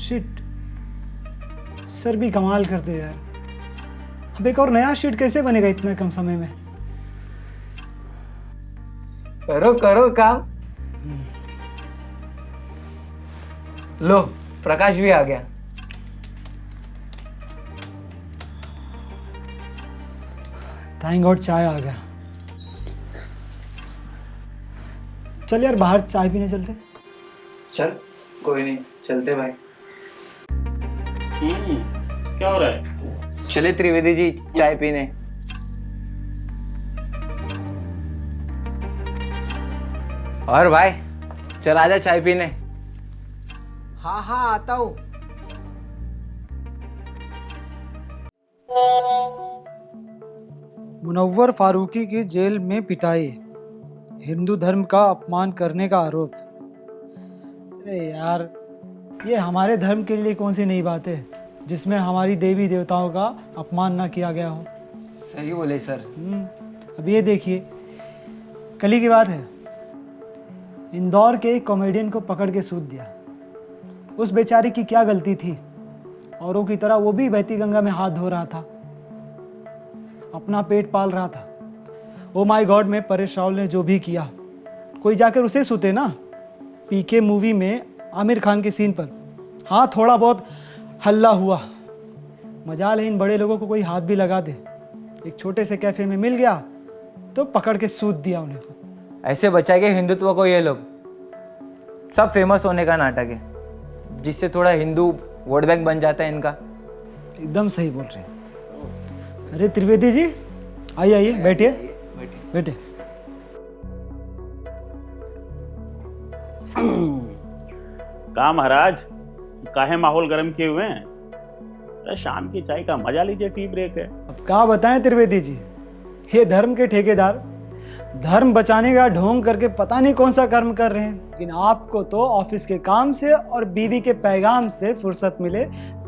Shit, sir भी कमाल करते यार। अब एक और नया शीट कैसे बनेगा इतना कम समय में? करो करो काम। लो, प्रकाश भी आ गया। थैंक गॉड चाय आ गया। चल यार बाहर चाय पीने चलते। चल, कोई नहीं, चलते भाई। क्या हो रहा है? चले त्रिवेदी जी चाय पीने। और भाई चल आजा चाय पीने। हाँ हाँ आता हूँ। मुनव्वर फारूकी की जेल में पिटाई, हिंदू धर्म का अपमान करने का आरोप। अरे यार, ये हमारे धर्म के लिए कौन सी नई बात है जिसमें हमारी देवी देवताओं का अपमान ना किया गया हो। सही बोले सर। अब ये देखिए, कल ही की बात है, इंदौर के एक कॉमेडियन को पकड़ के सूद दिया। उस बेचारे की क्या गलती थी? औरों की तरह वो भी बहती गंगा में हाथ धो रहा था, अपना पेट पाल रहा था। ओ माय गॉड, में परेश रावल ने जो भी किया, कोई जाकर उसे सूते ना। पीके मूवी में आमिर खान के सीन पर हाँ थोड़ा बहुत हल्ला हुआ, मजाल है इन बड़े लोगों को कोई हाथ भी लगा दे। एक छोटे से कैफे में मिल गया तो पकड़ के सूद दिया उन्हें। ऐसे बचाएंगे हिंदुत्व को ये लोग। सब फेमस होने का नाटक है, जिससे थोड़ा हिंदू वोट बैंक बन जाता है इनका। एकदम सही बोल रहे हैं। अरे त्रिवेदी जी, आइए आइए, बैठिए बैठिए। कहा महाराज, काहे माहौल गर्म किए हुए हैं? अरे शाम की चाय का मजा लीजिए, टी ब्रेक है। अब क्या बताएं त्रिवेदी जी, ये धर्म के ठेकेदार धर्म बचाने का ढोंग करके पता नहीं कौन सा कर्म कर रहे हैं, लेकिन आपको तो ऑफिस के काम से और बीवी के पैगाम से फुर्सत मिले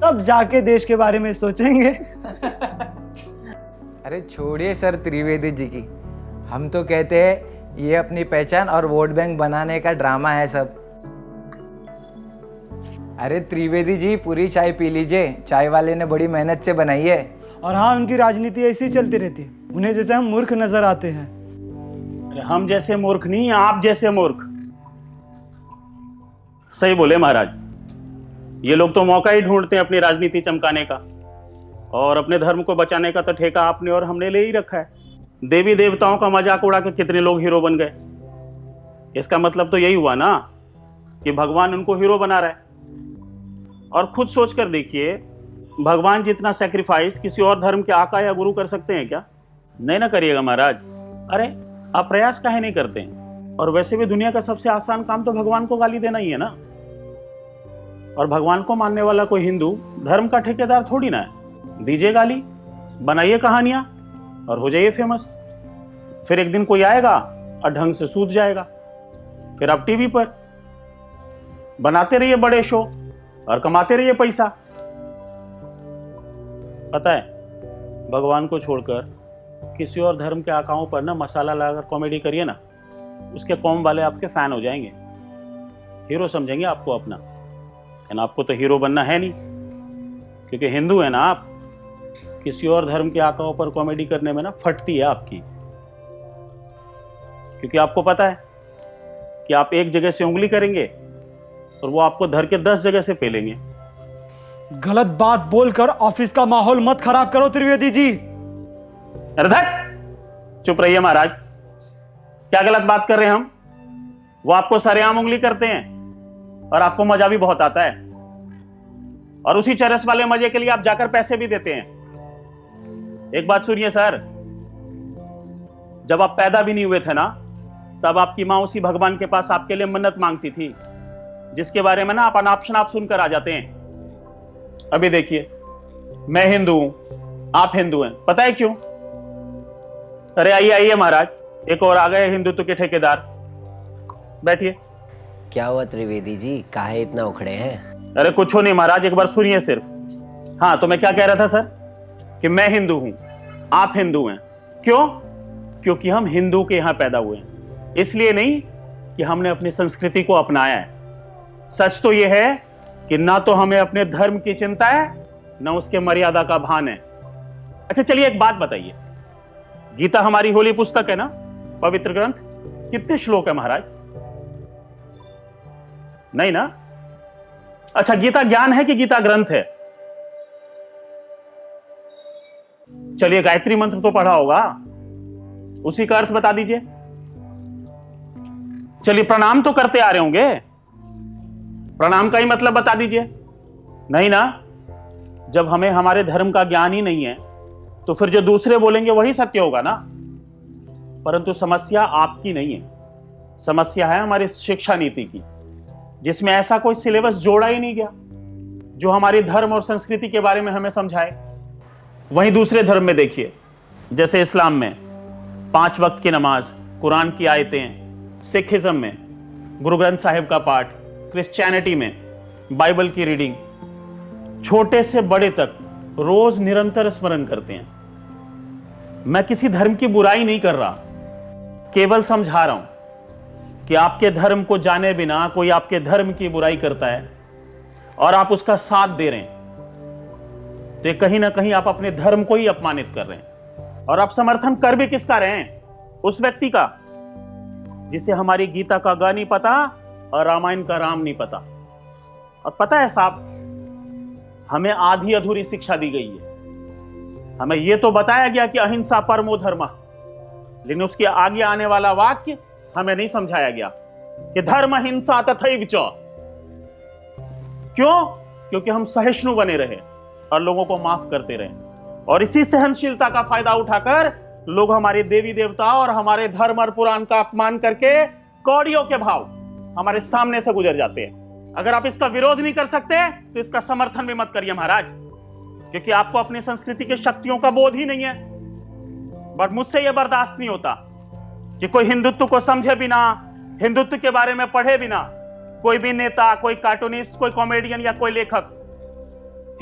तब जाके देश के बारे में सोचेंगे। अरे छोड़िए सर त्रिवेदी जी की, हम तो कहते हैं ये अपनी पहचान और वोट बैंक बनाने का ड्रामा है सब। अरे त्रिवेदी जी पूरी चाय पी लीजिए, चाय वाले ने बड़ी मेहनत से बनाई है। और हाँ, उनकी राजनीति ऐसी ही चलती रहती है, उन्हें जैसे हम मूर्ख नजर आते हैं। अरे हम जैसे मूर्ख नहीं, आप जैसे मूर्ख। सही बोले महाराज। ये लोग तो मौका ही ढूंढते हैं अपनी राजनीति चमकाने का, और अपने धर्म को बचाने का तो ठेका आपने और हमने ले ही रखा है। देवी देवताओं का मजाक उड़ा के कितने लोग हीरो बन गए। इसका मतलब तो यही हुआ ना कि भगवान उनको हीरो बना रहा है। और खुद सोच कर देखिए, भगवान जितना सेक्रीफाइस किसी और धर्म के आका या गुरु कर सकते हैं क्या? नहीं ना करिएगा महाराज। अरे आप प्रयास काहे नहीं करते हैं? और वैसे भी दुनिया का सबसे आसान काम तो भगवान को गाली देना ही है ना। और भगवान को मानने वाला कोई हिंदू धर्म का ठेकेदार थोड़ी ना है। दीजिए गाली, बनाइए कहानियां और हो जाइए फेमस। फिर एक दिन कोई आएगा और ढंग से सूद जाएगा। फिर आप टीवी पर बनाते रहिए बड़े शो और कमाते रहिए पैसा। पता है, भगवान को छोड़कर किसी और धर्म के आकाओं पर ना मसाला लगाकर कॉमेडी करिए ना, उसके कौम वाले आपके फैन हो जाएंगे, हीरो समझेंगे आपको अपना। लेकिन आपको तो हीरो बनना है नहीं, क्योंकि हिंदू है ना आप। किसी और धर्म के आकाओं पर कॉमेडी करने में ना फटती है आपकी, क्योंकि आपको पता है कि आप एक जगह से उंगली करेंगे और वो आपको धर के 10 जगह से पेलेंगे। गलत बात बोलकर ऑफिस का माहौल मत खराब करो त्रिवेदी जी। अरे धत, चुप रहिए महाराज। क्या गलत बात कर रहे हैं हम? वो आपको सरेआम उंगली करते हैं और आपको मजा भी बहुत आता है, और उसी चरस वाले मजे के लिए आप जाकर पैसे भी देते हैं। एक बात सुनिए सर, जब आप पैदा भी नहीं हुए थे ना, तब आपकी मां उसी भगवान के पास आपके लिए मन्नत मांगती थी, जिसके बारे में ना आप अनाप शनाप सुनकर आ जाते हैं। अभी देखिए, मैं हिंदू हूं, आप हिंदू हैं, पता है क्यों? अरे आइए आइए महाराज, एक और आ गए हिंदुत्व के ठेकेदार। बैठिए। क्या हुआ त्रिवेदी जी, काहे इतना उखड़े हैं? अरे कुछ हो नहीं महाराज, एक बार सुनिए सिर्फ। हाँ, तो मैं क्या कह रहा था सर, कि मैं हिंदू हूं, आप हिंदू हैं। क्यों? क्योंकि हम हिंदू के यहां पैदा हुए हैं। इसलिए नहीं कि हमने अपनी संस्कृति को अपनाया है। सच तो यह है कि ना तो हमें अपने धर्म की चिंता है, ना उसके मर्यादा का भान है। अच्छा चलिए एक बात बताइए, गीता हमारी होली पुस्तक है ना, पवित्र ग्रंथ, कितने श्लोक है महाराज? नहीं ना? अच्छा, गीता ज्ञान है कि गीता ग्रंथ है? चलिए गायत्री मंत्र तो पढ़ा होगा, उसी का अर्थ बता दीजिए। चलिए प्रणाम तो करते आ रहे होंगे, प्रणाम का ही मतलब बता दीजिए। नहीं ना? जब हमें हमारे धर्म का ज्ञान ही नहीं है तो फिर जो दूसरे बोलेंगे वही सत्य होगा ना। परंतु समस्या आपकी नहीं है, समस्या है हमारी शिक्षा नीति की, जिसमें ऐसा कोई सिलेबस जोड़ा ही नहीं गया जो हमारे धर्म और संस्कृति के बारे में हमें समझाए। वहीं दूसरे धर्म में देखिए, जैसे इस्लाम में 5 वक्त की नमाज, कुरान की आयतें, सिखिज्म में गुरु ग्रंथ साहिब का पाठ, क्रिश्चियनिटी में बाइबल की रीडिंग, छोटे से बड़े तक रोज निरंतर स्मरण करते हैं। मैं किसी धर्म की बुराई नहीं कर रहा, केवल समझा रहा हूं कि आपके धर्म को जाने बिना कोई आपके धर्म की बुराई करता है और आप उसका साथ दे रहे हैं, तो कहीं ना कहीं आप अपने धर्म को ही अपमानित कर रहे हैं। और आप समर्थन कर भी किसका रहे हैं? उस व्यक्ति का जिसे हमारी गीता का ग नहीं पता और रामायण का राम नहीं पता। और पता है साहब, हमें आधी अधूरी शिक्षा दी गई है। हमें यह तो बताया गया कि अहिंसा परमो धर्मः, लेकिन उसके आगे आने वाला वाक्य हमें नहीं समझाया गया कि धर्म हिंसा तथैव च। क्यों? क्योंकि हम सहिष्णु बने रहे और लोगों को माफ करते रहे, और इसी सहनशीलता का फायदा उठाकर लोग हमारे देवी देवता और हमारे धर्म और पुराण का अपमान करके कौड़ियों के भाव हमारे सामने से गुजर जाते हैं। अगर आप इसका विरोध नहीं कर सकते तो इसका समर्थन भी मत करिए महाराज, क्योंकि आपको अपनी संस्कृति की शक्तियों का बोध ही नहीं है। बट मुझसे यह बर्दाश्त नहीं होता कि कोई हिंदुत्व को समझे बिना, हिंदुत्व के बारे में पढ़े बिना कोई भी नेता, कोई कार्टूनिस्ट, कोई कॉमेडियन या कोई लेखक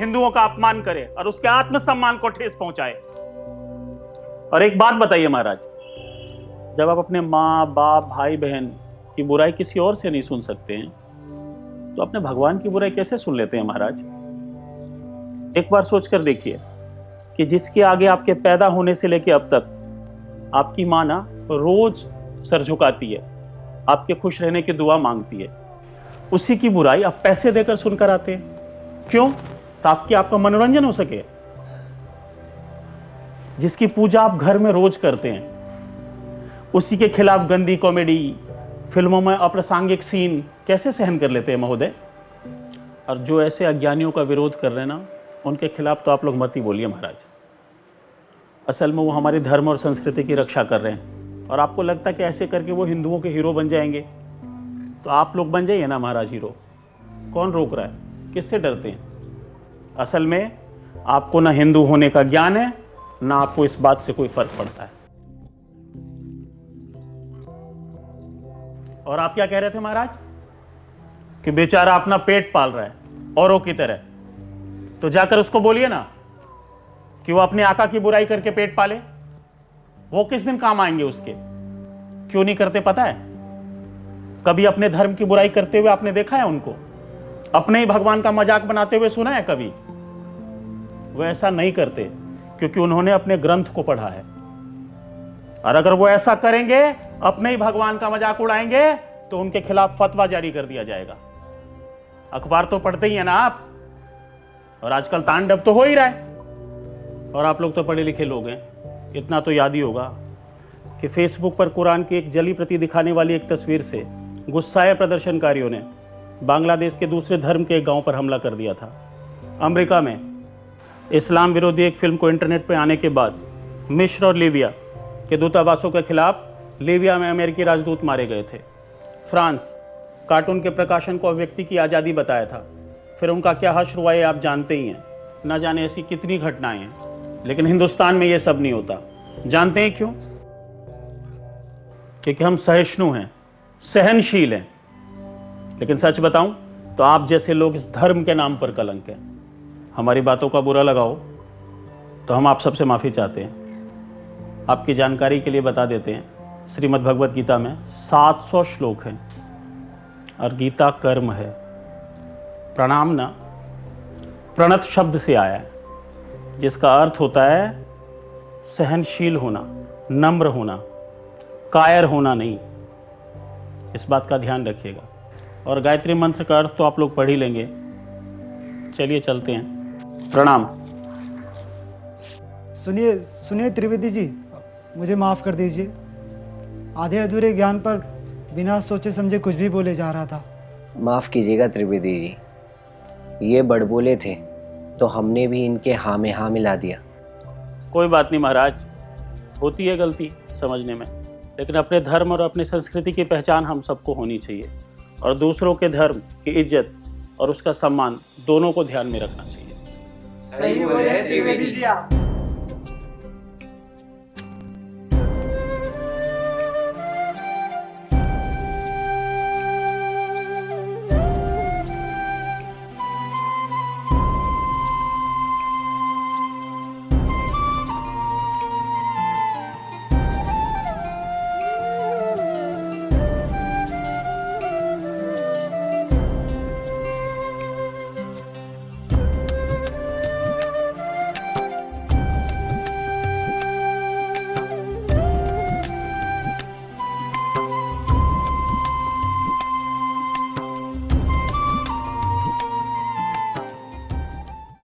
हिंदुओं का अपमान करे और उसके आत्मसम्मान को ठेस पहुंचाए। और एक बात बताइए महाराज, जब आप अपने माँ बाप भाई बहन की बुराई किसी और से नहीं सुन सकते हैं, तो अपने भगवान की बुराई कैसे सुन लेते हैं महाराज? एक बार सोचकर देखिए कि जिसके आगे आपके पैदा होने से लेकर अब तक आपकी माँ ना रोज सर झुकाती है, आपके खुश रहने की दुआ मांगती है, उसी की बुराई आप पैसे देकर सुनकर आते हैं। क्यों? ताकि आपका मनोरंजन हो सके। जिसकी पूजा आप घर में रोज करते हैं, उसी के खिलाफ गंदी कॉमेडी फिल्मों में अप्रासंगिक सीन कैसे सहन कर लेते हैं महोदय? और जो ऐसे अज्ञानियों का विरोध कर रहे हैं ना, उनके खिलाफ तो आप लोग मत ही बोलिए महाराज। असल में वो हमारे धर्म और संस्कृति की रक्षा कर रहे हैं, और आपको लगता है कि ऐसे करके वो हिंदुओं के हीरो बन जाएंगे, तो आप लोग बन जाइए ना महाराज हीरो। कौन रोक रहा है? किससे डरते हैं? असल में आपको ना हिंदू होने का ज्ञान है, ना आपको इस बात से कोई फर्क पड़ता है। और आप क्या कह रहे थे महाराज? कि बेचारा अपना पेट पाल रहा है औरों की तरह, तो जाकर उसको बोलिए ना कि वो अपने आका की बुराई करके पेट पाले। वो किस दिन काम आएंगे उसके? क्यों नहीं करते पता है? कभी अपने धर्म की बुराई करते हुए आपने देखा है उनको? अपने ही भगवान का मजाक बनाते हुए सुना है कभी? वो ऐसा नहीं करते क्योंकि उन्होंने अपने ग्रंथ को पढ़ा है। और अगर वो ऐसा करेंगे, अपने ही भगवान का मजाक उड़ाएंगे, तो उनके खिलाफ फतवा जारी कर दिया जाएगा। अखबार तो पढ़ते ही है ना आप, और आजकल तांडव तो हो ही रहा है। और आप लोग तो पढ़े लिखे लोग हैं, इतना तो याद ही होगा कि फेसबुक पर कुरान की एक जली प्रति दिखाने वाली एक तस्वीर से गुस्साए प्रदर्शनकारियों ने बांग्लादेश के दूसरे धर्म के एक गांव पर हमला कर दिया था। अमेरिका में इस्लाम विरोधी एक फिल्म को इंटरनेट पर आने के बाद मिस्र और लीबिया के दूतावासों के खिलाफ लीबिया में अमेरिकी राजदूत मारे गए थे। फ्रांस कार्टून के प्रकाशन को व्यक्ति की आज़ादी बताया था, फिर उनका क्या हश्र हुआ ये आप जानते ही हैं। ना जाने ऐसी कितनी घटनाएं हैं, लेकिन हिंदुस्तान में ये सब नहीं होता। जानते हैं क्यों? क्योंकि हम सहिष्णु हैं, सहनशील हैं। लेकिन सच बताऊं तो आप जैसे लोग इस धर्म के नाम पर कलंक हैं। हमारी बातों का बुरा लगाओ तो हम आप सबसे माफ़ी चाहते हैं। आपकी जानकारी के लिए बता देते हैं, श्रीमद् भगवत गीता में 700 श्लोक हैं और गीता कर्म है। प्रणाम ना प्रणत शब्द से आया है, जिसका अर्थ होता है सहनशील होना, नम्र होना, कायर होना नहीं। इस बात का ध्यान रखिएगा। और गायत्री मंत्र का अर्थ तो आप लोग पढ़ ही लेंगे। चलिए चलते हैं। प्रणाम। सुनिए सुनिए त्रिवेदी जी, मुझे माफ़ कर दीजिए। आधे अधूरे ज्ञान पर बिना सोचे समझे कुछ भी बोले जा रहा था। माफ़ कीजिएगा त्रिवेदी जी, ये बड़बोले थे तो हमने भी इनके हाँ में हाँ मिला दिया। कोई बात नहीं महाराज, होती है गलती समझने में, लेकिन अपने धर्म और अपनी संस्कृति की पहचान हम सबको होनी चाहिए और दूसरों के धर्म की इज्जत और उसका सम्मान दोनों को ध्यान में रखना चाहिए। सही बोले त्रिवेदी जी आप।